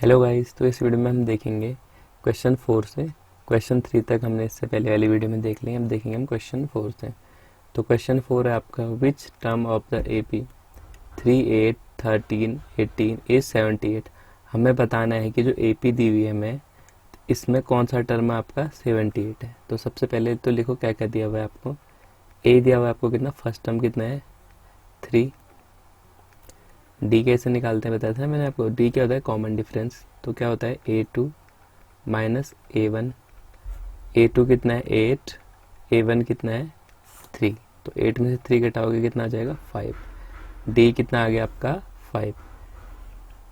Hello guys, तो इस video में हम देखेंगे क्वेश्चन 4 से क्वेश्चन 3 तक। हमने इससे पहले वाली वीडियो में देख लिया। हम देखेंगे हम क्वेश्चन 4 से। तो क्वेश्चन 4 है आपका, which term of the AP 3, 8, 13, 18 is 78। हमें बताना है कि जो एपी दी हुई है हमें, इसमें कौन सा टर्म आपका 78 है। तो सबसे पहले तो लिखो क्या क्या दिया हुआ है आपको। ए दिया हुआ है आपको कितना, फर्स्ट टर्म कितना है 3। डी कैसे निकालते हैं बताया था मैंने आपको। डी क्या होता है, कॉमन डिफरेंस। तो क्या होता है A2 माइनस A1। A2 कितना है 8, A1 कितना है 3। तो 8 में से 3 घटाओगे कितना आ जाएगा 5। डी कितना आ गया आपका 5।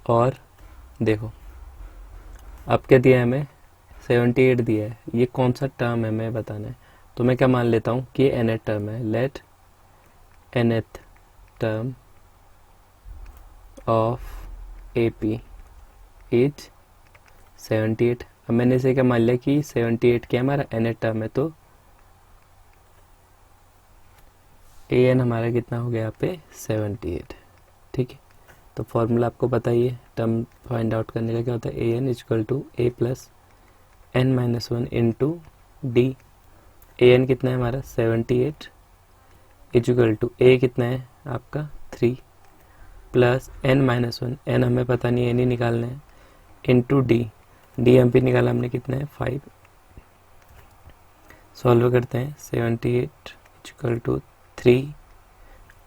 और देखो अब क्या दिया है हमें, 78 दिया है। ये कौन सा टर्म है हमें बताना है। तो मैं क्या मान लेता हूँ कि ये nth टर्म है। Let nth term of AP is 78। अब मैंने इसे क्या मान लिया कि 78 क्या हमारा nth टर्म है। तो an हमारा कितना हो गया यहाँ पे 78। ठीक है, तो फॉर्मूला आपको पता ही है टर्म फाइंड आउट करने का। क्या होता है an equal to a plus n minus 1 into d. an कितना है हमारा 78 इक्वल टू a कितना है आपका 3 प्लस n माइनस 1, n हमें पता नहीं है, n ही निकालना है, into d. D m p निकाला हमने कितना है 5। सॉल्व करते हैं 78 इक्वल टू 3।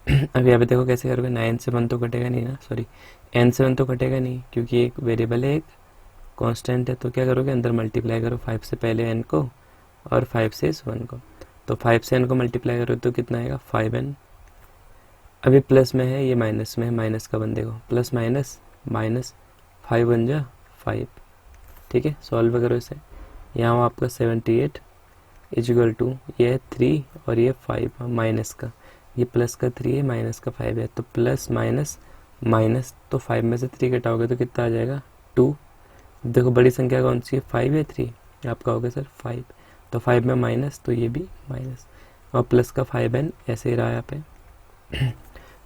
अब यहाँ पे देखो कैसे करोगे, 9 से 1 तो कटेगा नहीं ना, सॉरी n से 1 तो कटेगा नहीं क्योंकि एक वेरिएबल है, एक कांस्टेंट है। तो क्या करोगे, अंदर मल्टीप्लाई करो 5 से पहले n को और 5 से इस 1 को। तो 5 से n को मल्टीप्लाई करो तो कितना आएगा 5n। अभी प्लस में है, ये माइनस में है, माइनस का बन देखो, प्लस माइनस माइनस 5 बन जा 5। ठीक है, सॉल्व करो इसे। यहाँ आपका 78 इक्वल टू ये है 3 और ये 5 माइनस का, ये प्लस का 3 है, माइनस का 5 है। तो प्लस माइनस माइनस, तो 5 में से 3 घटाओगे तो कितना आ जाएगा 2। देखो बड़ी संख्या कौन सी है, 5 है 3, आपका होगा सर 5। तो 5 में माइनस, तो ये भी माइनस, और प्लस का 5n ऐसे ही रहा यहाँ पे।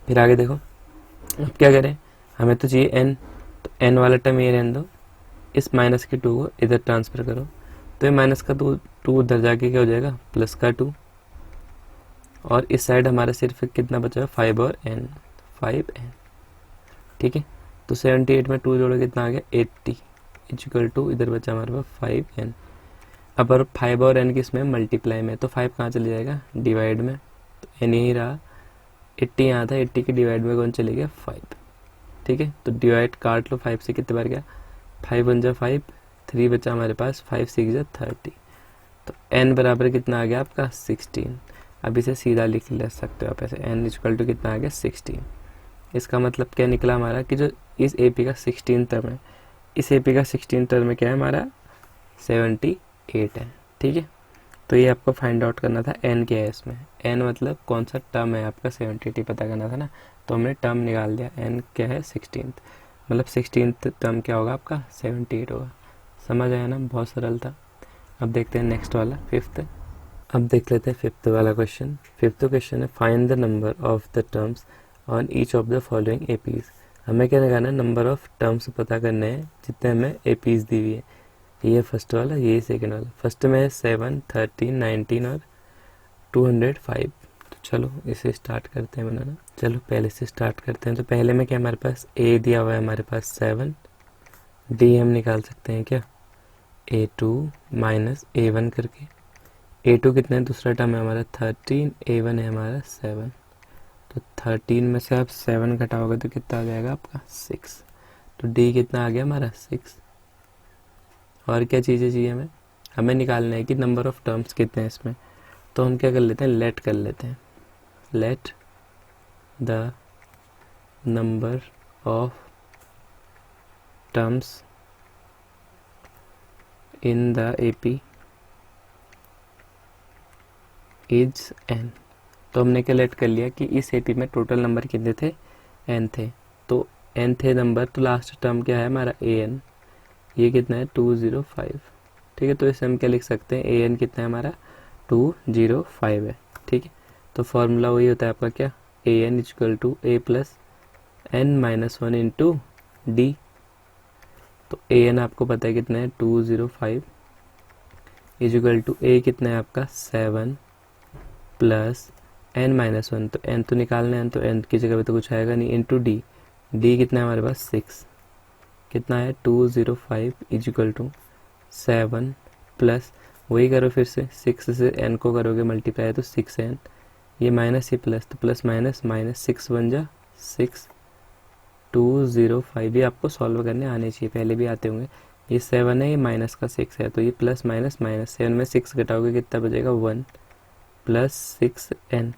फिर आगे देखो, अब क्या करें, हमें तो चाहिए n, तो n वाला टर्म ये रहने दो, इस माइनस के 2 को इधर ट्रांसफर करो। तो ये माइनस का 2 उधर जाके क्या हो जाएगा प्लस का 2, और इस साइड हमारा सिर्फ कितना बचा है 5 और n, 5n। ठीक है, तो 78 में 2 जोड़ो कितना आ गया 80 इक्वल टू, इधर बचा हमारे पास 5n। अब और 5 और n किस में मल्टीप्लाई में, तो 5 कहाँ चले जाएगा डिवाइड में, तो n यही रहा। 80 यहाँ था, 80 के डिवाइड में कौन चले गया 5। ठीक है, तो डिवाइड काट लो 5 से, कितने बार गया 5 1 जा 5, 3 बचा हमारे पास, 5 6 जा 30। तो n बराबर कितना आ गया आपका 16। अब इसे सीधा लिख ले सकते हो आप ऐसे, n इक्वल टू कितना आ गया 16। इसका मतलब क्या निकला हमारा कि जो इस AP का 16 टर्म है, इस AP का 16 टर्म में क्या है हमारा 78 है। ठीक है, तो ये आपको फाइंड आउट करना था n क्या है इसमें। n मतलब कौन सा टर्म है आपका 78 पता करना था ना, तो हमने टर्म निकाल दिया। n क्या है 16, मतलब 16th टर्म क्या होगा आपका 78 होगा। समझ आया ना, बहुत सरल था। अब देखते हैं नेक्स्ट वाला 5th। अब देख लेते हैं 5th वाला क्वेश्चन। 5th क्वेश्चन है, find the number of the terms on each of the following APs। हमें क्या निकालना है, नंबर ऑफ टर्म्स पता करने हैं जितने हमें APs दी हुई है। ये फर्स्ट वाला, ये सेकंड वाला। फर्स्ट में है 7, 13, 19 और 205। तो चलो इसे स्टार्ट करते हैं बनाना। चलो पहले से स्टार्ट करते हैं। तो पहले में क्या हमारे पास A दिया हुआ है हमारे पास 7। D हम निकाल सकते हैं क्या A2 माइनस A1 करके। A2 कितना है, दूसरा टर्म है हमारा 13, A1 है हमारा 7। तो 13 में से आप 7 घटाओगे तो कितना आ जाएगा आपका 6। तो D कितना आ गया हमारा 6। और क्या चीज़ें चाहिए हमें, हमें निकालना है कि नंबर ऑफ टर्म्स कितने हैं इसमें। तो हम क्या कर लेते हैं, लेट कर लेते हैं। Let the number of terms in the AP is n। तो हमने क्या लेट कर लिया कि इस AP में टोटल नंबर कितने थे, n थे। तो n थे नंबर, तो लास्ट टर्म क्या है हमारा an, ये कितना है 205। ठीक है, तो इसे हम क्या लिख सकते हैं, an कितना है हमारा 205 है। ठीक है, तो फॉर्मूला वही होता है आपका क्या, an equal to a plus n minus 1 into d. तो ए एन आपको पता है कितना है 205 इजिकल टू ए कितना है आपका 7 प्लस n-1, तो n तो निकालना है, तो n की जगह पे तो कुछ आएगा नहीं, इंटू डी। डी कितना है हमारे पास 6, कितना है 205 इजिकल टू 7 प्लस वही करो फिर से 6 से n को करोगे मल्टीप्लाई तो 6n, ये माइनस ये प्लस, तो प्लस माइनस माइनस 6 बन जा 6 205। ये आपको सॉल्व करने आने चाहिए, पहले भी आते होंगे। ये 7 है, ये माइनस का 6 है, तो ये प्लस माइनस माइनस 7 में 6 घटाओगे कितना बचेगा 1 प्लस 6n।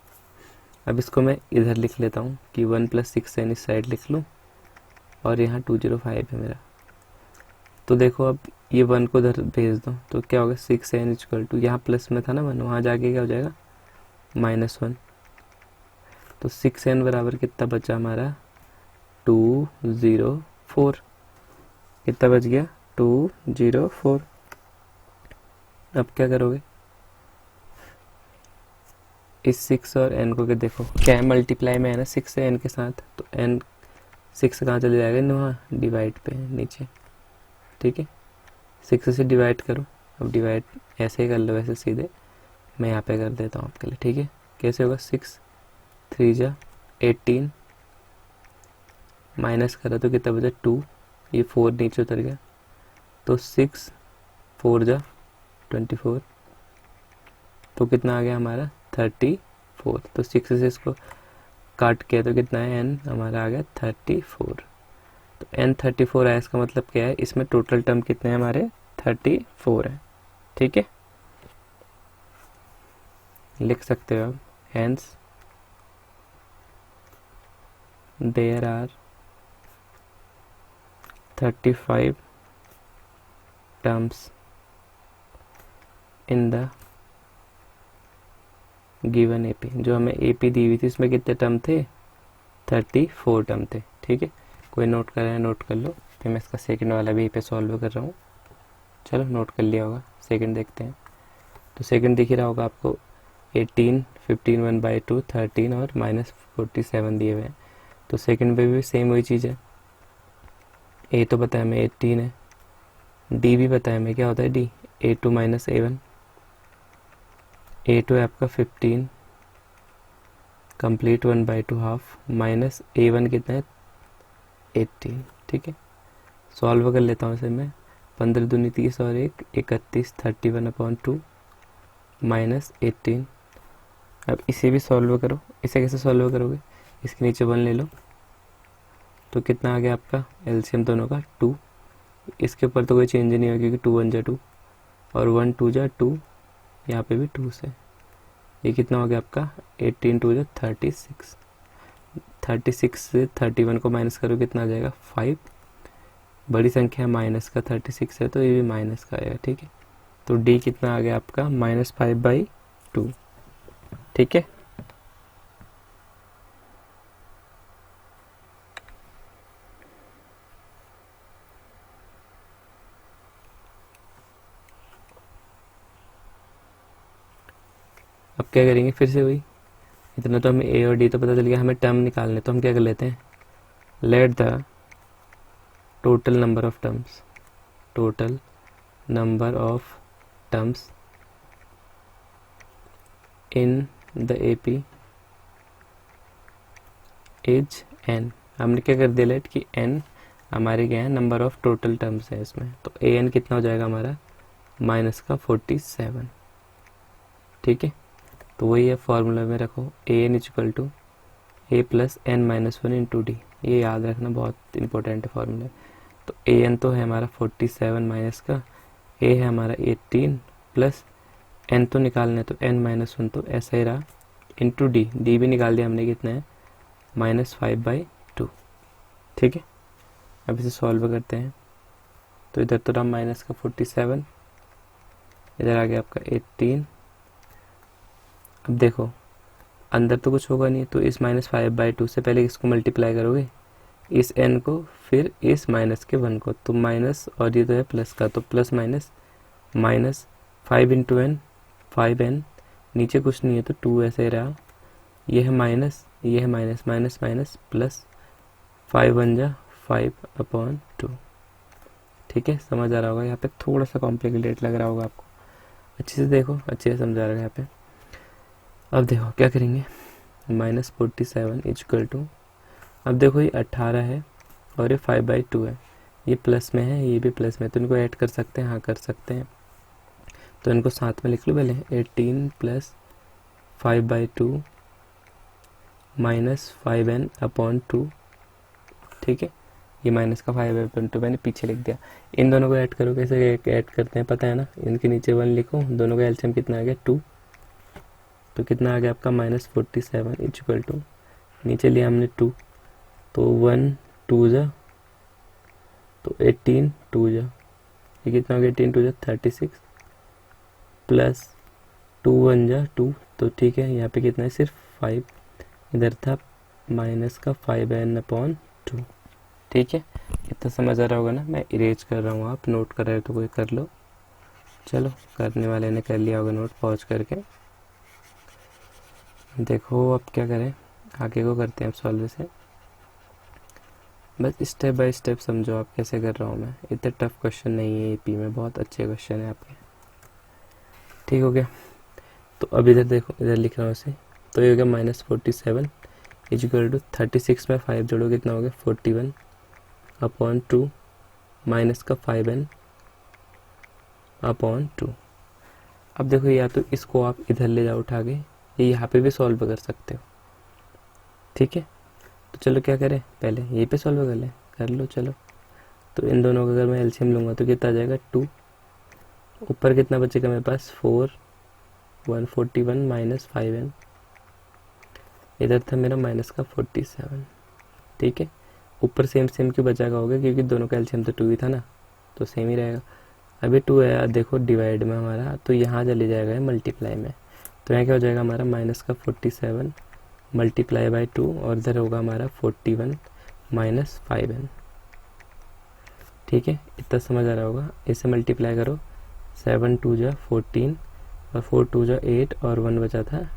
अब इसको मैं इधर लिख लेता हूँ कि 1 प्लस 6n इस साइड लिख लूँ और यहाँ 205 है मेरा। तो देखो अब ये 1 को इधर भेज दो तो क्या होगा 6n इक्वल टू, यहाँ प्लस में था ना 1, वहाँ जाके क्या हो जाएगा -1। तो 6n बराबर कितना बचा हमारा 204। कितना बच गया 204। अब क्या करोगे इस 6 और n को, के देखो क्या है मल्टीप्लाई में है ना 6 से n के साथ, तो n 6 कहाँ चले जाएगा वहाँ डिवाइड पे है नीचे, ठीक है। 6 से डिवाइड करो, अब डिवाइड ऐसे ही कर लो, वैसे सीधे मैं यहाँ पे कर देता हूँ आपके लिए, ठीक है। कैसे होगा 6 3 जा 18 माइनस करा तो कितना बचा 2, ये 4 नीचे उतर गया, तो 6 4 जा 24, तो कितना आ गया हमारा 34। तो 6 से इसको काट किया तो कितना है n हमारा आ गया 34। तो n 34 है, इसका मतलब क्या है इसमें टोटल टर्म कितने हैं हमारे 34 है, ठीक है। लिख सकते हो आप hence there are 35 terms in the given AP. जो हमें एपी दी हुई थी उसमें कितने टर्म थे 34 टर्म थे, ठीक है। कोई नोट कर रहा है नोट कर लो, फिर मैं इसका सेकंड वाला भी यहीं पे सॉल्व कर रहा हूँ। चलो नोट कर लिया होगा, सेकंड देखते हैं। तो सेकंड दिख ही रहा होगा आपको 18 15 1/2 13 और -47 दिए हुए हैं। तो सेकंड पे भी सेम वही चीज़ है, ए तो पता है हमें 18 है, डी भी पता है हमें क्या होता है डी A2 - A1, A2 है आपका 15 कंप्लीट 1/2 हाफ माइनस A1 कितना है 18, ठीक है। सॉल्व कर लेता हूँ इसे मैं, 15 दूनी 30 और 1 31 31/2 -18। अब इसे भी सॉल्व करो, इसे कैसे सॉल्व करोगे इसके नीचे 1 ले लो, तो कितना आ गया आपका एलसीएम दोनों का 2। इसके ऊपर तो कोई चेंज नहीं होगा क्योंकि 2 1 जा 2 और 1 2 जा 2, यहाँ पे भी 2 से, ये कितना हो गया आपका 18 2 जा 36। 36 से 31 को माइनस करो कितना आ जाएगा 5, बड़ी संख्या माइनस का 36 है तो ये भी माइनस का आएगा, ठीक है। तो डी कितना आ गया आपका -5/2, ठीक है। अब क्या करेंगे फिर से वही, इतना तो हमें ए और डी तो पता चल गया, हमें टर्म निकालने, तो हम क्या कर लेते हैं let the total number of terms, total number of terms in the AP is n। हमने क्या कर दिया लेट कि n हमारे क्या है नंबर ऑफ टोटल टर्म्स है इसमें, तो ए एन कितना हो जाएगा हमारा -47, ठीक है। तो वही है फॉर्मूला में रखो a n equal to a plus n -1 into d, ये याद रखना बहुत इंपॉर्टेंट है फॉर्मूला। तो ए एन तो है हमारा 47 माइनस का, ए है हमारा 18 प्लस n तो निकालना है तो n -1 तो ऐसा ही रहा इंटू डी, डी भी निकाल दिया हमने कितना है -5/2, ठीक है। अब इसे सॉल्व करते हैं, तो इधर तो रहा माइनस का 47, इधर आ गया आपका 18। अब देखो अंदर तो कुछ होगा नहीं, तो इस -5/2 से पहले इसको मल्टीप्लाई करोगे इस n को, फिर इस माइनस के 1 को, तो माइनस और ये तो है प्लस का, तो plus minus minus 5 into n 5n, नीचे कुछ नहीं है तो 2 ऐसे ही रहा, ये है माइनस, ये है माइनस माइनस माइनस प्लस 5 1 जा 5/2, ठीक है, समझ आ रहा होगा। यहाँ पे थोड़ा सा कॉम्प्लिकेटेड लग रहा होगा आपको, अच्छे से देखो, अच्छे से समझा रहा है यहाँ पे। अब देखो क्या करेंगे, -47 इक्वल टू, अब देखो ये 18 है और ये 5/2 है, ये प्लस में है, ये भी प्लस में है, तो इनको ऐड कर सकते हैं, हाँ कर सकते हैं। तो इनको साथ में लिख लो पहले, 18 + 5/2 -5n/2, ठीक है। ये माइनस का 5/2 मैंने पीछे लिख दिया। इन दोनों को ऐड करो, कैसे ऐड करते हैं पता है ना, इनके नीचे 1 लिखो, दोनों का एलसीएम कितना आ गया 2, तो कितना आ गया आपका -47 इक्वल टू, नीचे लिया हमने 2, तो 1 2 जा, तो 18 2 जा, ये कितना हो गया 18 2 जा 36, प्लस 2 1 जा 2, तो ठीक है, यहाँ पे कितना है सिर्फ 5, इधर था माइनस का 5n/2, ठीक है। इतना समझ आ रहा होगा ना, मैं इरेज कर रहा हूँ, आप नोट कर रहे हो तो कोई कर लो। चलो, करने वाले ने कर लिया होगा नोट पॉज करके। देखो अब क्या करें, आगे को करते हैं अब सॉल्व से, बस स्टेप बाय स्टेप समझो आप कैसे कर रहा हूँ मैं। इतने टफ क्वेश्चन नहीं है ईपी में, बहुत अच्छे क्वेश्चन है आपके, ठीक हो गया। तो अब इधर देखो, इधर लिख रहा हूँ इसे, तो ये हो गया -47 इक्वल टू 36 में 5 जोड़ो कितना हो गया 41/2 माइनस का 5n/2। अब देखो, या तो इसको आप इधर ले जाओ उठा के, ये यहाँ पे भी सॉल्व कर सकते हो, ठीक है। तो चलो क्या करें, पहले यहीं पे सॉल्व कर लें, कर लो चलो। तो इन दोनों का अगर मैं एलसीएम लूँगा तो कितना आ जाएगा 2, ऊपर कितना बचेगा मेरे पास 4, 141 माइनस 5n, इधर था मेरा माइनस का 47, ठीक है। ऊपर सेम सेम क्यों बचा का होगा, क्योंकि दोनों का एलसीएम तो 2 ही था ना, तो सेम ही रहेगा। अभी 2 है, देखो डिवाइड में हमारा, तो यहाँ चले जाएगा मल्टीप्लाई में, तो यहाँ क्या हो जाएगा हमारा माइनस का 47 मल्टीप्लाई बाई 2, और इधर होगा हमारा 41 माइनस 5n, ठीक है। इतना समझ आ रहा होगा। इसे मल्टीप्लाई करो, 7 2 जा 14 और 4 2 जा 8 और 1 बचा था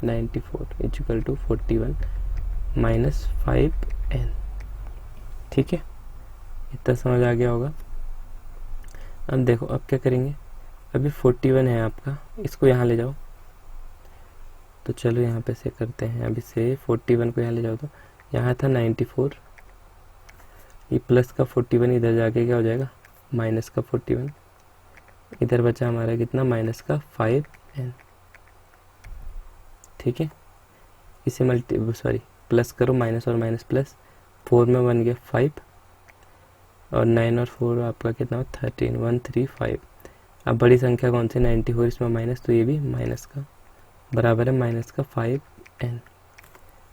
94 इक्वल टू 41 माइनस 5n, ठीक है। इतना समझ आ गया होगा। अब देखो अब क्या करेंगे, अभी 41 है आपका, इसको यहाँ ले जाओ, तो चलो यहाँ पे से करते हैं, अभी से 41 को यहाँ ले जाओ, तो यहाँ था 94, ये प्लस का 41 इधर जाके क्या हो जाएगा माइनस का 41, इधर बचा हमारा कितना माइनस का 5n, ठीक है। इसे प्लस करो, माइनस और माइनस प्लस, 4 में 1 गया 5 और 9 और 4 आपका कितना 13, 135। अब बड़ी संख्या कौन सी 94, इसमें माइनस, तो ये भी माइनस का बराबर है माइनस का 5n।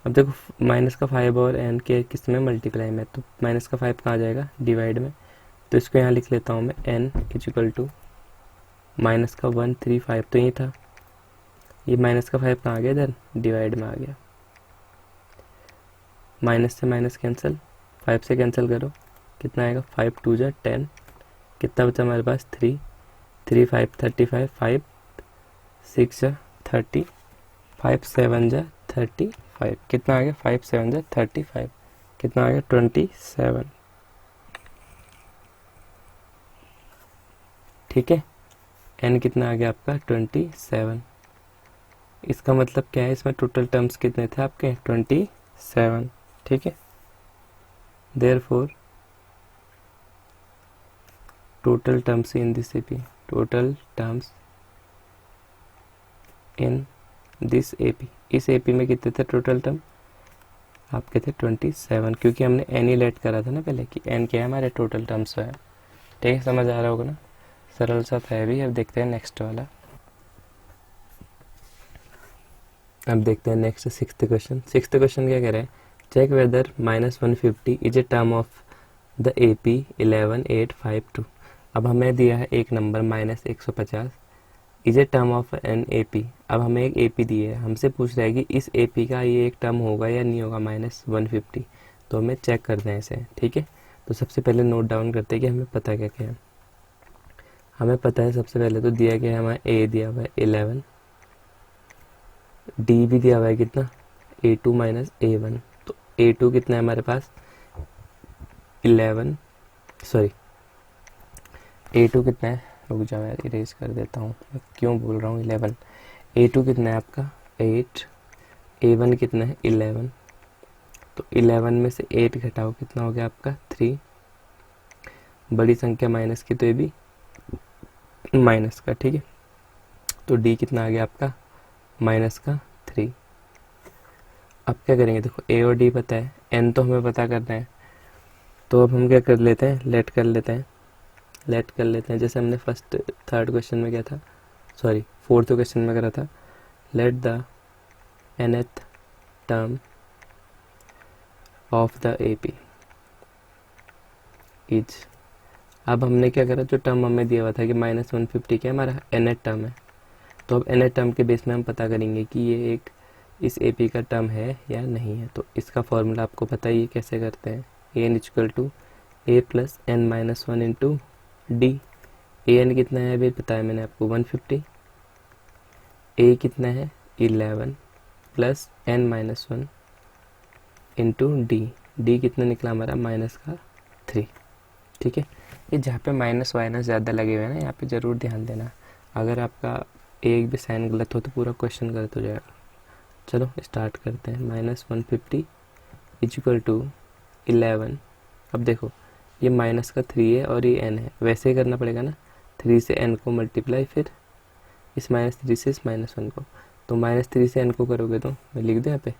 अब देखो माइनस का 5 और n के किस में मल्टीप्लाई में, तो माइनस का 5 कहाँ जाएगा डिवाइड में, तो इसको यहाँ लिख लेता हूँ मैं n इक्वल टू माइनस का 135, तो यही था, ये माइनस का 5 कहाँ आ गया इधर डिवाइड में आ गया, माइनस से माइनस कैंसिल, 5 से कैंसिल करो, कितना आएगा 5 2 जा 10, कितना बचा हमारे पास 3 3 5 35, 5 6 जा 30, 5 7 जा 35, कितना आ गया 5 7 जा 35, कितना आ गया 27, ठीक है। n कितना आ गया आपका 27, इसका मतलब क्या है, इसमें टोटल टर्म्स कितने थे आपके 27, ठीक है। Therefore total terms in this AP, total terms in this AP, इस एपी में कितने थे टोटल टर्म आपके थे 27, क्योंकि हमने n ही लेट करा था ना पहले कि n क्या है हमारे टोटल टर्म्स है, ठीक है। समझ आ रहा होगा ना, सरल सा था भी। अब देखते हैं नेक्स्ट वाला, अब देखते हैं next 6th question. 6th question क्या कह रहा है, check whether -150 is a term of the AP 11852। अब हमें दिया है एक नंबर -150 is a term of an AP। अब हमें एक AP दी है, हमसे पूछ रहा है कि इस AP का ये एक टर्म होगा या नहीं होगा -150, तो हमें चेक करना है इसे, ठीक है। तो सबसे पहले नोट डाउन करते हैं कि हमें पता क्या क्या है। हमें पता है सबसे पहले तो दिया गया है हमारा A दिया हुआ है 11, D भी दिया हुआ है कितना A2 - A1, तो A2 कितना है हमारे पास 11 सॉरी A2 कितना है, रुक जा मैं इरेज कर देता हूँ, मैं क्यों बोल रहा हूँ 11। A2 कितना है आपका 8, A1 कितना है 11, तो 11 में से 8 घटाओ कितना हो गया आपका 3, बड़ी संख्या माइनस की तो ये भी माइनस का, ठीक है। तो D कितना आ गया आपका माइनस का 3। अब क्या करेंगे, देखो A और D पता है, N तो हमें पता करना है, तो अब हम क्या कर लेते हैं, लेट कर लेते हैं, जैसे हमने थर्ड क्वेश्चन में क्या था, सॉरी फोर्थ क्वेश्चन में करा था, let the nth term of the AP is. अब हमने क्या करा, जो टर्म हमें दिया हुआ था कि -150 क्या हमारा nth टर्म है, तो अब nth टर्म के बेस में हम पता करेंगे कि ये एक इस AP का टर्म है या नहीं है। तो इसका फॉर्मूला आपको पता ही है कैसे करते हैं, an equal to A plus n-1 into D। an कितना है अभी पता है मैंने आपको 150, A कितना है 11 प्लस n-1 इंटू D कितना निकला हमारा माइनस का 3, ठीक है। ये जहाँ पे माइनस वाइनस ज़्यादा लगे हुए हैं ना, यहाँ पे ज़रूर ध्यान देना, अगर आपका एक भी साइन गलत हो तो पूरा क्वेश्चन गलत हो जाएगा। चलो स्टार्ट करते हैं, -150 इक्वल टू 11। अब देखो ये माइनस का 3 है और ये n है, वैसे ही करना पड़ेगा ना, 3 से n को मल्टीप्लाई, फिर इस -3 से इस -1 को, तो -3 से n को करोगे तो मैं लिख दूँ यहाँ पे,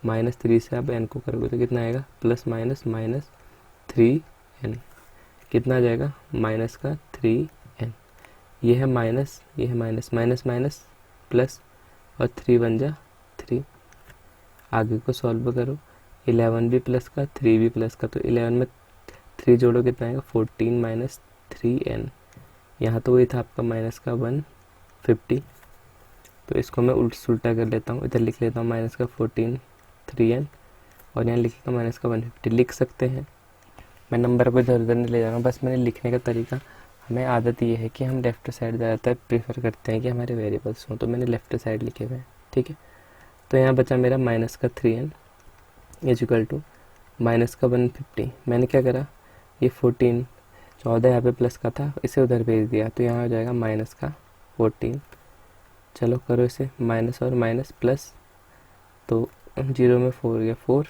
-3 से आप n को करोगे तो कितना आएगा, प्लस माइनस माइनस 3n, कितना आ जाएगा माइनस का 3n। ये है माइनस, ये है माइनस, माइनस माइनस प्लस, और 3 बन जा 3। आगे को सॉल्व करो, 11 भी प्लस का 3 भी प्लस का, तो 11 में 3 जोड़ो कितना आएगा 14 माइनस 3n। यहाँ तो वही था आपका माइनस का 150, तो इसको मैं उल्टा कर लेता हूँ, इधर लिख लेता हूँ माइनस का 14 3n, और यहाँ लिख लेता हूँ माइनस का 150। लिख सकते हैं, मैं नंबर को इधर उधर नहीं ले जा रहा हूँ, बस मैंने लिखने का तरीका, हमें आदत ये है कि हम लेफ़्ट साइड ज़्यादातर प्रीफर करते हैं कि हमारे वेरिएबल्स हों, तो मैंने लेफ़्ट साइड लिखे हुए हैं, ठीक है। तो यहाँ बचा मेरा माइनस का 3n इक्वल टू माइनस का 150। मैंने क्या करा, ये 14 यहाँ पे प्लस का था, इसे उधर भेज दिया, तो यहाँ हो जाएगा माइनस का 14। चलो करो इसे, माइनस और माइनस प्लस, तो 0 में 4 गया 4,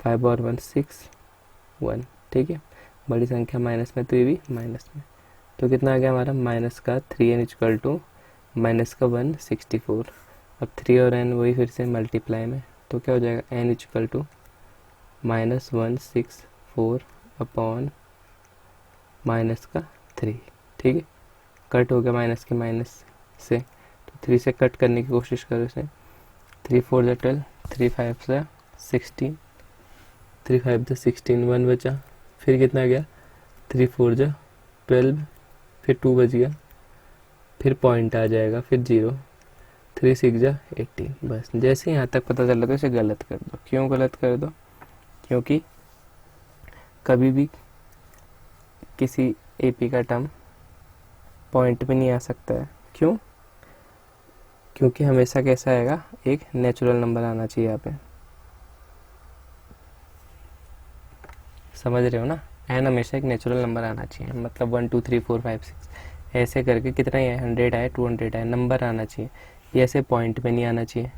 5 और 1 6 1, ठीक है। बड़ी संख्या माइनस में तो ये भी माइनस में, तो कितना आ गया हमारा माइनस का 3n इक्वल टू माइनस का 164। अब 3 और n वही फिर से मल्टीप्लाई में, तो क्या हो जाएगा n equal to -164 upon minus का 3, ठीक है। कट हो गया माइनस के माइनस से, तो 3 से कट करने की कोशिश करो इसे, 3 4 जा 12, 3 5 जा 16, 3 5 जा 16, 1 बचा, फिर कितना गया 3 4 जा 12, फिर 2 बच गया, फिर पॉइंट आ जाएगा, फिर 0, 3 6 जा 18। बस जैसे यहाँ तक पता चला तो इसे गलत कर दो। क्यों गलत कर दो, क्योंकि कभी भी किसी AP का टर्म पॉइंट में नहीं आ सकता है। क्यों, क्योंकि हमेशा कैसा आएगा, एक नेचुरल नंबर आना चाहिए यहाँ पे, समझ रहे हो ना, n हमेशा एक नेचुरल नंबर आना चाहिए, मतलब 1 2 3 4 5 6 ऐसे करके कितना ही है, 100 आए 200 आए, नंबर आना चाहिए, ये ऐसे पॉइंट में नहीं आना चाहिए।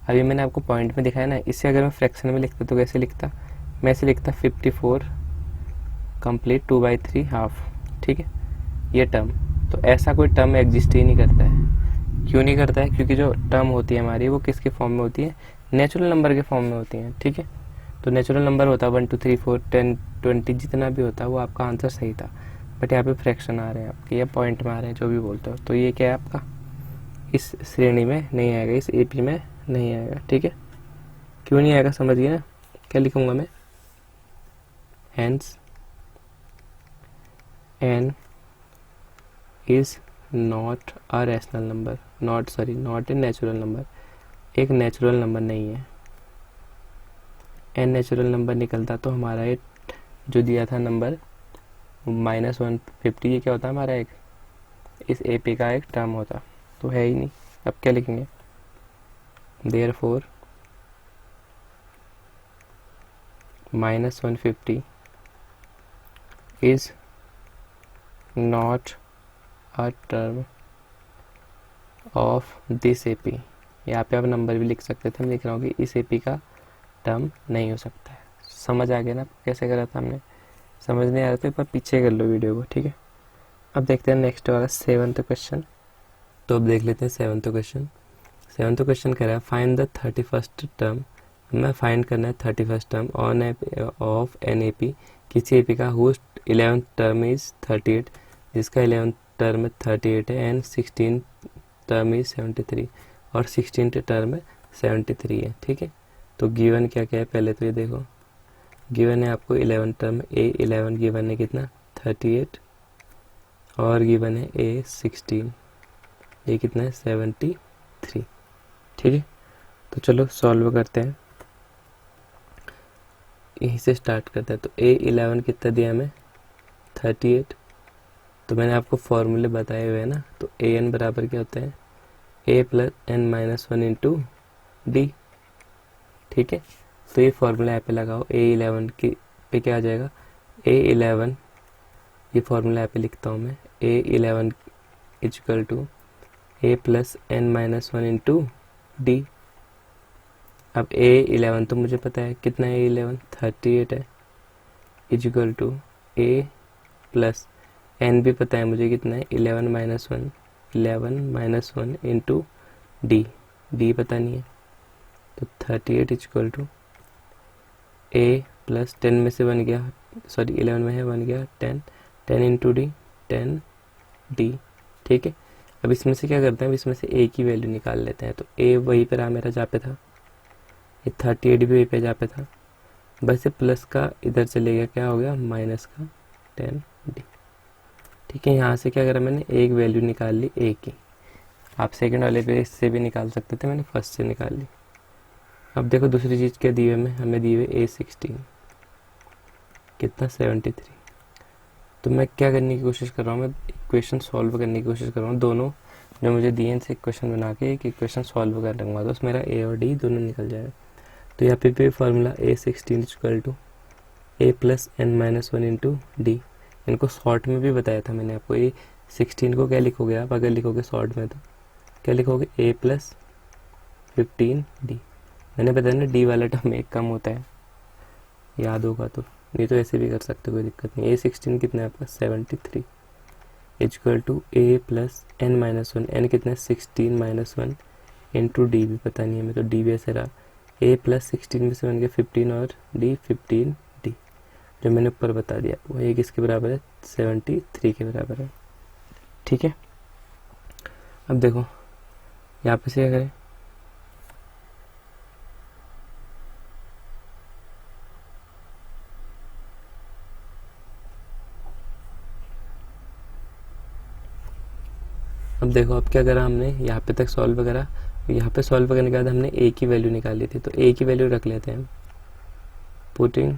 अभी मैंने आपको पॉइंट में दिखाया ना, इससे अगर मैं फ्रैक्शन में लिखता तो कैसे लिखता, मैं ऐसे लिखता 54 कंप्लीट 2/3 हाफ, ठीक है, ये टर्म। तो ऐसा कोई टर्म एग्जिस्ट ही नहीं करता है। क्यों नहीं करता है, क्योंकि जो टर्म होती है हमारी वो किसके फॉर्म में होती है, नेचुरल नंबर के फॉर्म में होती हैं, ठीक है। तो नेचुरल नंबर होता है 1 2 3 4 10 20, जितना भी होता है वो आपका आंसर सही था, बट यहाँ पे फ्रैक्शन आ रहे हैं आपके, या पॉइंट में आ रहे हैं, जो भी बोलते हो, तो ये क्या है आपका इस श्रेणी में नहीं आएगा, इस AP में नहीं आएगा, ठीक है। क्यों नहीं आएगा समझ गए ना, क्या लिखूंगा मैं, hence n is not a rational number, not a natural number, एक नेचुरल नंबर नहीं है। n नेचुरल नंबर निकलता तो हमारा ये जो दिया था नंबर -150, ये क्या होता है हमारा एक इस AP का एक टर्म होता, तो है ही नहीं। अब क्या लिखेंगे, therefore -150 is not a term of this AP. यहाँ पे आप नंबर भी लिख सकते थे, मैं लिख रहा हूँ कि इस एपी का टर्म नहीं हो सकता है। समझ आ गया ना कैसे करा था हमने? समझ नहीं आ रहा तो एक बार पीछे कर लो वीडियो को, ठीक है। अब देखते हैं नेक्स्ट वाला 7th क्वेश्चन। तो अब देख लेते हैं 7th क्वेश्चन। 7th क्वेश्चन कह रहा है फाइंड द 31st टर्म। हमें फाइंड करना है 31st term on of an A P, किसी ए पी का हुज 11th टर्म इज 38, जिसका 11th टर्म 38 है, एंड 16th टर्म इज 73 और 16th टर्म 73 है, ठीक है। तो गिवन क्या क्या है पहले तो ये देखो। गिवन है आपको 11 टर्म A11 गिवन है कितना 38, और गिवन है A16, ये कितना है 73, ठीक है। तो चलो सॉल्व करते हैं, यहीं से स्टार्ट करते हैं। तो A11 कितना दिया हमें 38, तो मैंने आपको फॉर्मूले बताए हुए हैं ना। तो AN बराबर क्या होता है A plus N minus 1 into D, ठीक है। तो ये फॉर्मूला यहाँ पे लगाओ, A11 की पे क्या आ जाएगा A11, ये फॉर्मूला यहाँ पे लिखता हूँ मैं, A11 equal to A plus N minus 1 into d. अब A11 तो मुझे पता है कितना है, A11 38 है, equal to A plus N भी पता है मुझे कितना है 11 माइनस 1 इंटू डी, डी पता नहीं है। तो 38 इजकल टू A प्लस 10 में से 1 गया, सॉरी 11 में है 1 गया 10, 10 इंटू डी 10 डी, ठीक है। अब इसमें से क्या करते हैं, अब इसमें से A की वैल्यू निकाल लेते हैं। तो A वहीं पर रहा मेरा जहाँ पे था, ये 38 भी वहीं पे जहाँ पे था, बस ये प्लस का इधर चले गया, क्या हो गया माइनस का 10 डी, ठीक है। यहाँ से क्या करा मैंने, एक वैल्यू निकाल ली A की। आप सेकंड वाले पे इससे भी निकाल सकते थे, मैंने फर्स्ट से निकाल ली। अब देखो दूसरी चीज़ क्या दी हुई में, हमें दी हुई A16 कितना 73। तो मैं क्या करने की कोशिश कर रहा हूँ, मैं इक्वेशन सॉल्व करने की कोशिश कर रहा हूँ। दोनों जो मुझे दिए इनसे इक्वेशन बना के एक इक्वेशन सॉल्व कर लूँगा, तो मेरा A और D दोनों निकल जाएगा। तो यहाँ पे भी formula A16 equal to A plus N minus 1 into d. इनको शॉर्ट में भी बताया था मैंने आपको। A16 को क्या लिखोगे आप, अगर लिखोगे शॉर्ट में तो क्या लिखोगे A प्लस 15 डी। मैंने बताया ना डी वाला टर्म एक कम होता है, याद होगा तो, नहीं तो ऐसे भी कर सकते, कोई दिक्कत नहीं। A16 कितना है आपका 73 equal to A plus N minus 1, N कितना है 16 माइनस 1 इंटू डी भी पता नहीं है हमें, तो डी भी ऐसे रहा। A प्लस 16 में से बन गया 15 और डी 15 डी, जो मैंने ऊपर बता दिया वो ये किसके बराबर है 73 के बराबर है, ठीक है। अब देखो यहाँ पे से क्या करें, अब देखो अब क्या करा हमने, यहाँ पे तक सॉल्व करा, यहाँ पे सॉल्व करने के बाद हमने A की वैल्यू निकाली थी। तो A की वैल्यू रख लेते हैं, putting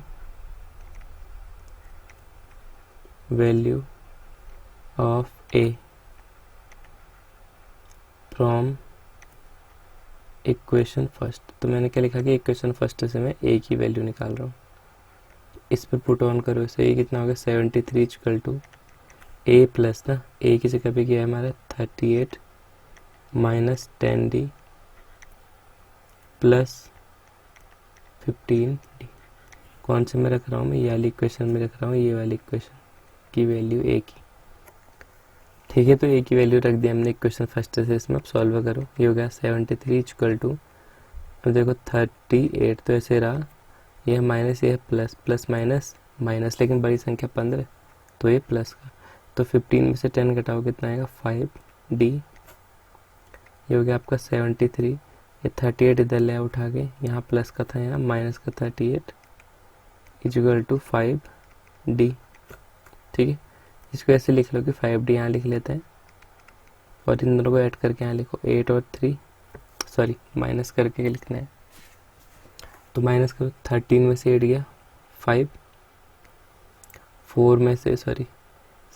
value of A from equation first. तो मैंने क्या लिखा कि इक्वेशन फर्स्ट से मैं A की वैल्यू निकाल रहा हूँ, इस पर पुट ऑन करो। इसे ये कितना हो गया 73 इक्वल टू A प्लस ना, A की जगह पे क्या है हमारा 38 माइनस 10 डी प्लस 15 डी। कौन से में रख रहा हूँ मैं, ये वाली इक्वेशन में रख रहा हूँ, ये वाली इक्वेशन की वैल्यू A की, ठीक है। तो A की वैल्यू रख दी हमने इक्वेशन फर्स्ट से, इसमें अब सॉल्व करो। ये हो गया 73 इक्वल टू, अब देखो 38 तो ऐसे रहा, ये माइनस ये प्लस, प्लस माइनस माइनस, लेकिन बड़ी संख्या 15 तो ये प्लस का, तो 15 में से 10 घटाओ कितना आएगा 5 डी। ये हो गया आपका 73, ये 38 इधर ले उठा के, यहाँ प्लस का था यहाँ माइनस का 38 इक्वल टू 5 डी, ठीक है। इसको ऐसे लिख लो कि 5 डी यहाँ लिख लेते हैं, और इन दोनों को ऐड करके यहाँ लिखो 8 और 3, सॉरी माइनस करके लिखना है। तो माइनस करो, 13 में से 8 गया 5, 4 में से सॉरी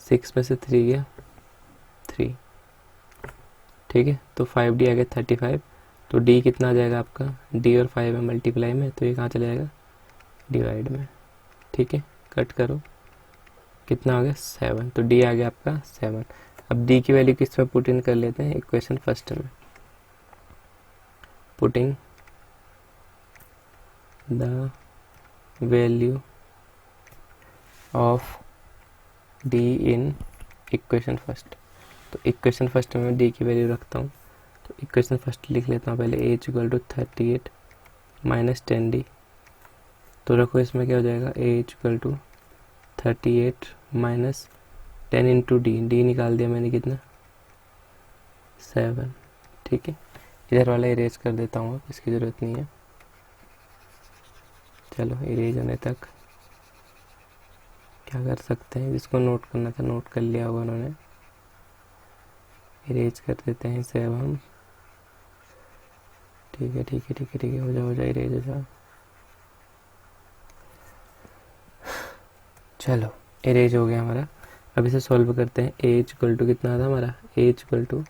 6 में से 3 गया 3, ठीक है। तो 5D आ गया 35, तो D कितना आ जाएगा आपका, D और 5 में मल्टीप्लाई में, तो ये कहाँ चला जाएगा डिवाइड में, ठीक है। कट करो, कितना हो गया 7, तो डी आ गया आपका 7। अब डी की वैल्यू किस में पुट इन कर लेते हैं, इक्वेशन फर्स्ट में, putting the value of D in equation first. तो इक्वेशन फर्स्ट में मैं डी की वैल्यू रखता हूँ, तो इक्वेशन फर्स्ट लिख लेता हूँ पहले, a equal to 38 minus 10d। तो रखो इसमें क्या हो जाएगा, a equal to 38 minus 10 into d, d निकाल दिया मैंने कितना 7। ठीक है, इधर वाला इरेज कर देता हूँ, इसकी ज़रूरत नहीं है। चलो इरेज होने तक क्या कर सकते हैं, जिसको नोट करना था नोट कर लिया होगा उन्होंने। इरेज कर देते हैं इसे अब हम। ठीक है ठीक है ठीक है ठीक है, हो जाओ इरेज हो जाओ। चलो इरेज हो गया हमारा। अब इसे सॉल्व करते हैं। a इक्वल टू कितना था हमारा, a इक्वल टू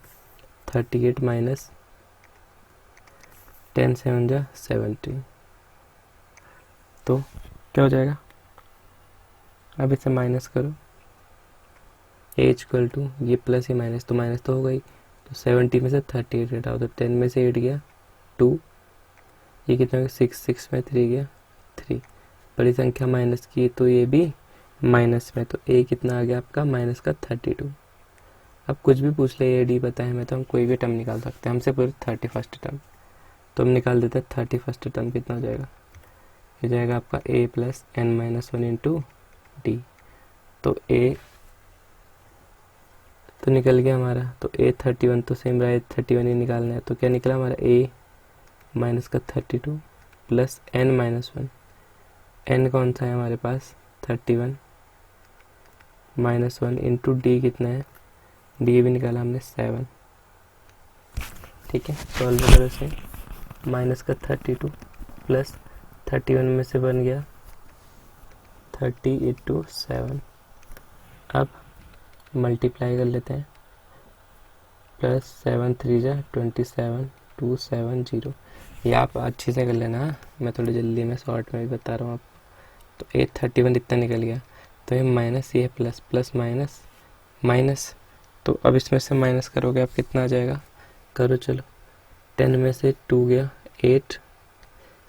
38 माइनस 10 7 जा 70, तो क्या हो जाएगा, अब इसे माइनस करो। a इक्वल टू ये प्लस ही माइनस, तो माइनस तो हो गई, तो 70 में से 38 घटाओ तो 10 में से 8 गया 2, ये कितना हो गया 6, 6 में 3 गया 3। बड़ी संख्या माइनस की तो ये भी माइनस में, तो a कितना आ गया आपका माइनस का 32। अब कुछ भी पूछ ले, a d पता है हमें, तो हम कोई भी टर्म निकाल सकते हैं, हमसे पूरी 31st टर्म, तो हम निकाल देते हैं 31st टर्म कितना हो जाएगा, ये जाएगा आपका a plus n minus 1 into d. तो a तो निकल गया हमारा, तो a 31 तो सेम रहा है, 31 ही निकालना है, तो क्या निकला हमारा a माइनस का 32 प्लस n माइनस 1, n कौन सा है हमारे पास 31 माइनस 1 इंटू डी कितना है, डी भी निकाला हमने 7। ठीक है, सॉल्व करो इसे, माइनस का 32 प्लस 31 में से बन गया 30 इंटू 7। अब मल्टीप्लाई कर लेते हैं, प्लस 7 3 जा 27 270। ये आप अच्छे से कर लेना, मैं थोड़ी जल्दी में शॉर्ट में भी बता रहा हूँ आपको। तो 831 इतना निकल गया, तो ये माइनस, ये प्लस, प्लस माइनस माइनस, तो अब इसमें से माइनस करोगे आप कितना आ जाएगा, करो चलो। 10 में से 2 गया 8,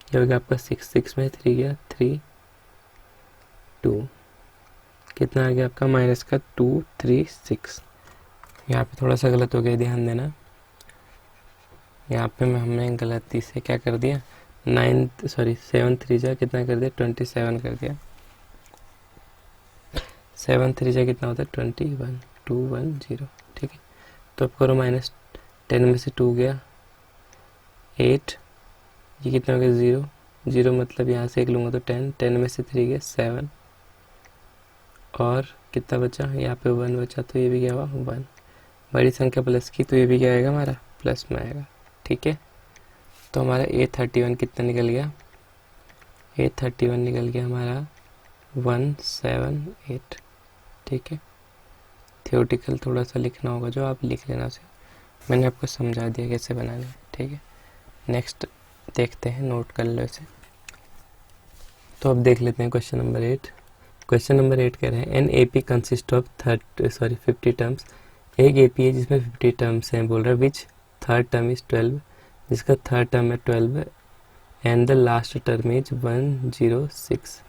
ये हो गया आपका 6, 6 में 3 गया 3 2, कितना आ गया आपका माइनस का 2 3 6। यहाँ पे थोड़ा सा गलत हो गया, ध्यान देना। यहाँ पे हमने गलती से क्या कर दिया, 7 3 जा कितना कर दिया 27 कर दिया। 7 3 जा कितना होता है 21 210। ठीक है, तो अब करो माइनस, 10 में से 2 गया 8, ये कितना हो गया 0 0, मतलब यहाँ से एक लूँगा तो 10, 10 में से 3 गया 7, और कितना बचा, यहाँ पे 1 बचा, तो ये भी क्या हुआ 1। बड़ी संख्या प्लस की, तो ये भी क्या आएगा हमारा प्लस में आएगा। ठीक है, तो हमारा A31 कितना निकल गया, A31 निकल गया हमारा 178। ठीक है, थियोटिकल थोड़ा सा लिखना होगा, जो आप लिख लेना उसे, मैंने आपको समझा दिया कैसे बनाना है। ठीक है, नेक्स्ट देखते हैं, नोट कर लो इसे। तो अब देख लेते हैं क्वेश्चन नंबर 8। क्वेश्चन नंबर 8 कह रहे हैं an AP consist of 50 terms. एक AP है जिसमें 50 टर्म्स हैं, बोल रहा है विच थर्ड टर्म इज 12, जिसका थर्ड टर्म है 12 and the last term is 106।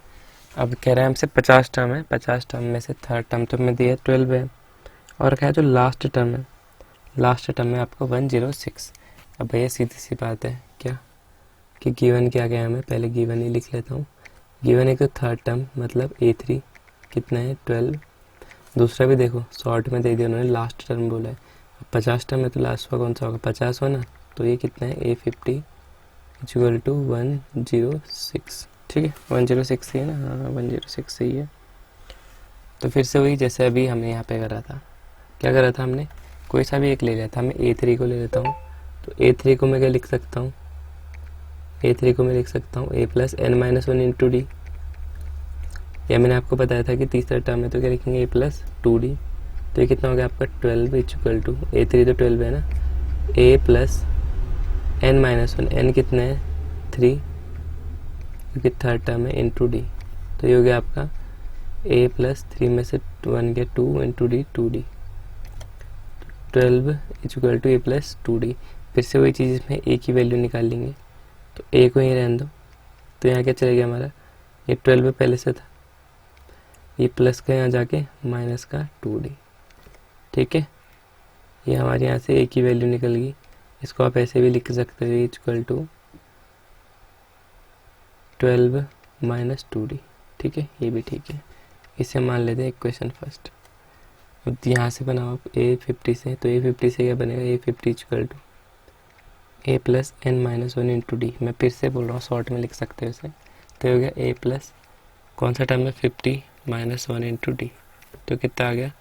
अब कह रहा है हमसे 50 टर्म है, 50 टर्म में से थर्ड टर्म तो में दिया 12 है, और क्या है जो लास्ट टर्म है, लास्ट टर्म में आपको 106। अब भैया सीधी सी बात है क्या, कि गिवन क्या गया, हमें पहले गिवन ही लिख लेता हूँ। गिवन एक तो थर्ड टर्म मतलब A3 कितना है 12, दूसरा भी देखो शॉर्ट में दे दिया उन्होंने, लास्ट टर्म बोला है। 50 टर्म है तो लास्ट का कौन सा होगा 50 हो ना, तो ये कितना है A50 इक्वल टू 106। ठीक है, 106 ही है ना, हाँ 106 ही है। तो फिर से वही जैसे अभी हमने यहाँ पे करा था, क्या करा था हमने, कोई सा भी एक ले लिया था, मैं A3 को ले लेता हूँ। तो A3 को मैं क्या लिख सकता हूँ, A3 को मैं लिख सकता हूँ A plus n minus 1 into D, या मैंने आपको बताया था कि तीसरा टर्म है तो क्या लिखेंगे A प्लस 2D। तो ये कितना हो गया आपका 12 इक्वल टू A3 तो 12 है ना, A plus n minus 1, n कितना है 3 क्योंकि थर्ड टर्म है इंटू डी, तो ये हो गया आपका ए प्लस 3 में से 1 गया 2 into d 2d 12 equal to a plus 2d। फिर से वही चीज़ इसमें ए की वैल्यू निकाल लेंगे, तो ए को ही रहने दो। तो यहाँ क्या चला गया हमारा, ये 12 पहले से था, ये प्लस का यहाँ जाके माइनस का 2d। ठीक है, ये हमारे यहाँ से ए की वैल्यू निकल गई। इसको आप ऐसे भी लिख सकते हो, इक्वल टू 12 माइनस 2d। ठीक है, ये भी ठीक है। इसे मान लेते हैं इक्वेशन फर्स्ट। अब यहाँ से बनाओ आप A50 से, तो A50 से क्या बनेगा, A50 equal to a plus n minus 1 into d. मैं फिर से बोल रहा हूँ, शॉर्ट में लिख सकते हो इसे। तो हो गया ए प्लस कौन सा टर्म है 50 माइनस 1 इंटू डी, तो कितना आ गया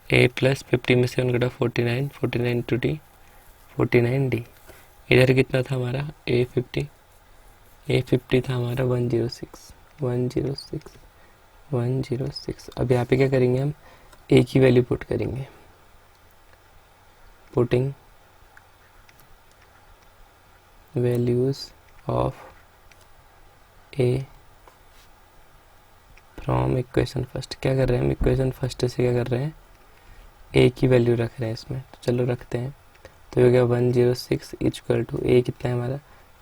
ए प्लस 50 में से 1 घटा 49, 49 इंटू डी 49 डी। इधर कितना था हमारा A50 था हमारा 106 106 106। अब यहाँ पे क्या करेंगे हम, ए की वैल्यू पुट करेंगे, putting values of A from equation first. क्या कर रहे हैं हम, इक्वेशन फर्स्ट से क्या कर रहे हैं, ए की वैल्यू रख रहे हैं इसमें। तो चलो रखते हैं। तो हो गया 106 इक्वल टू ए कितना है हमारा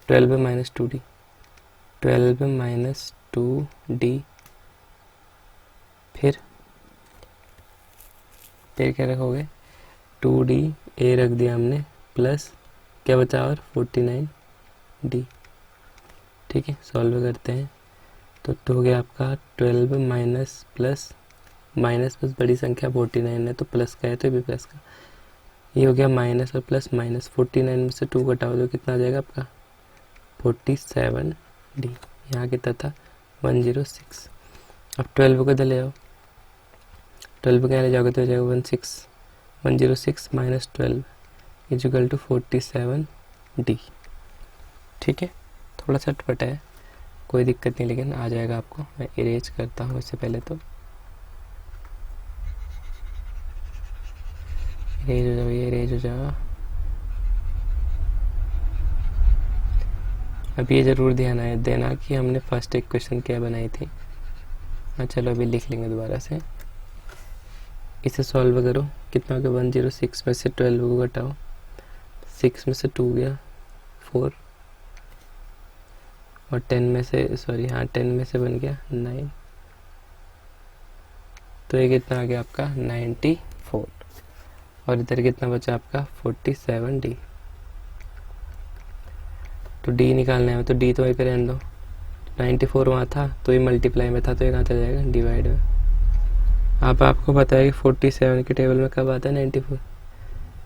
12 माइनस 2d 12 माइनस 2d। फिर क्या रखोगे 2d, ए रख दिया हमने, प्लस क्या बचा और 49d। ठीक है, सॉल्व करते हैं। तो हो गया आपका 12 माइनस प्लस माइनस प्लस बड़ी संख्या 49 है, तो प्लस का है तो ये भी प्लस का। ये हो गया माइनस और प्लस माइनस, 49 में से 2 घटाओ तो कितना आ जाएगा आपका 47d। यहाँ कितना था 106। अब 12 को इधर ले आओ, 12 क्या ले जाओगे तो हो जाएगा 106 माइनस 12 इक्वल टू 47d। ठीक है, थोड़ा सा अटपटा है, कोई दिक्कत नहीं, लेकिन आ जाएगा आपको। मैं इरेज करता हूँ इससे पहले, तो इरेज हो जाओ, ये इरेज हो जाओ। अब ये ज़रूर ध्यान आए देना कि हमने फर्स्ट इक्वेशन क्या बनाई थी। हाँ चलो अभी लिख लेंगे दोबारा से। इसे सॉल्व करो, कितना हो गया 106 में से 12 को घटाओ, 6 में से 2 गया 4 और 10 में से 10 में से बन गया 9। तो ये कितना आ गया आपका 94 और इधर कितना बचा आपका 47d। तो d निकालना है, तो d तो वहीं पे रहने दो, 94 वहाँ था तो ये मल्टीप्लाई में था, तो ये कहाँ चला जाएगा डिवाइड में। अब आपको पता है कि 47 के टेबल में कब आता है 94।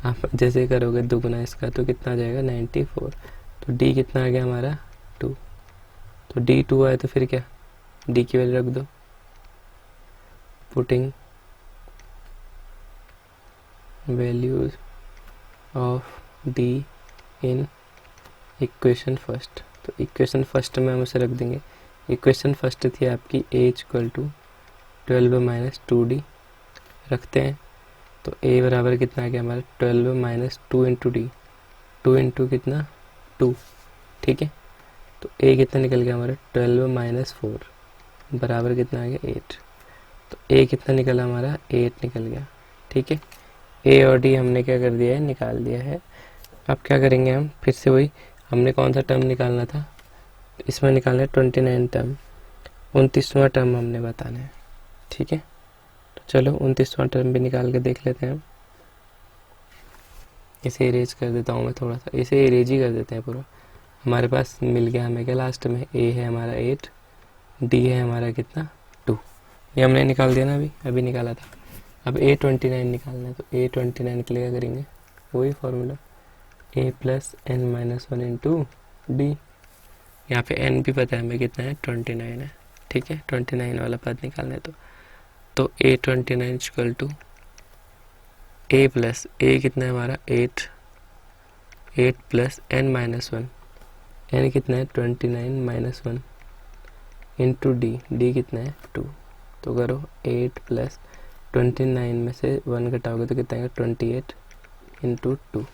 आप जैसे करोगे दुगुना इसका तो कितना आ जाएगा 94। तो d कितना आ गया हमारा 2। तो d 2 आए तो फिर क्या d की वैल्यू रख दो, putting values of d in equation first. तो इक्वेशन फर्स्ट में हम उसे रख देंगे। इक्वेशन फर्स्ट थी आपकी a equal to 12 minus 2d रखते हैं। तो a बराबर कितना आ गया हमारा 12 माइनस 2 इंटू डी, 2 इंटू कितना 2। ठीक है, तो a कितना निकल गया हमारा 12 माइनस 4 बराबर कितना आ गया 8। तो a कितना निकला हमारा 8 निकल गया। ठीक है, a और d हमने क्या कर दिया है निकाल दिया है। अब क्या करेंगे हम, फिर से वही, हमने कौन सा टर्म निकालना था, इसमें निकालना है 29 टर्म, 29वां टर्म हमने बताना है। ठीक है, तो चलो 29वां टर्म भी निकाल के देख लेते हैं हम। इसे इरेज कर देता हूँ मैं थोड़ा सा, इसे इरेज ही कर देते हैं पूरा। हमारे पास मिल गया हमें क्या लास्ट में, a है हमारा 8, d है हमारा कितना 2। ये हमने निकाल दिया ना, अभी निकाला था। अब A29 निकालना है, तो A29 के लिए क्या करेंगे, वही formula a plus n minus 1 into d. यहाँ पे n भी पता है हमें कितना है 29 है। ठीक है, 29 वाला पद निकालना है, तो A29 equal to a plus a कितना है हमारा 8 प्लस n माइनस 1, n कितना है 29 माइनस 1 इंटू डी कितना है 2। तो करो 8 प्लस 29 में से 1 घटाओगे तो कितना आएगा 28 इंटू 2।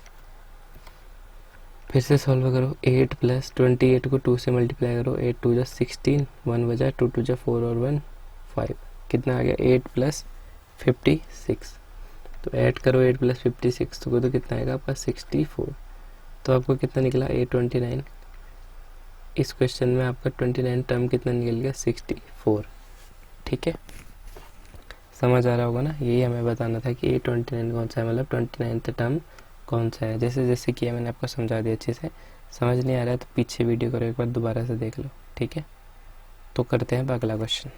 फिर से सॉल्व करो, 8 प्लस 28 को 2 से मल्टीप्लाई करो, 8 2 जा 16, 1 बजा 2 2 जा 4 और 1 5। कितना आ गया 8 + 56। तो ऐड करो 8 + 56 तो कितना आएगा आपका 64। तो आपको कितना निकला 829। इस क्वेश्चन में आपका 29 टर्म कितना निकल गया 64। ठीक है, समझ आ रहा होगा ना। यही हमें बताना था कि 829 कौन सा है, मतलब 29th टर्म कौन सा है। जैसे जैसे किया मैंने आपको समझा दिया अच्छे से। समझ नहीं आ रहा है तो पीछे वीडियो करो एक बार, दोबारा से देख लो। ठीक है, तो करते हैं अगला क्वेश्चन।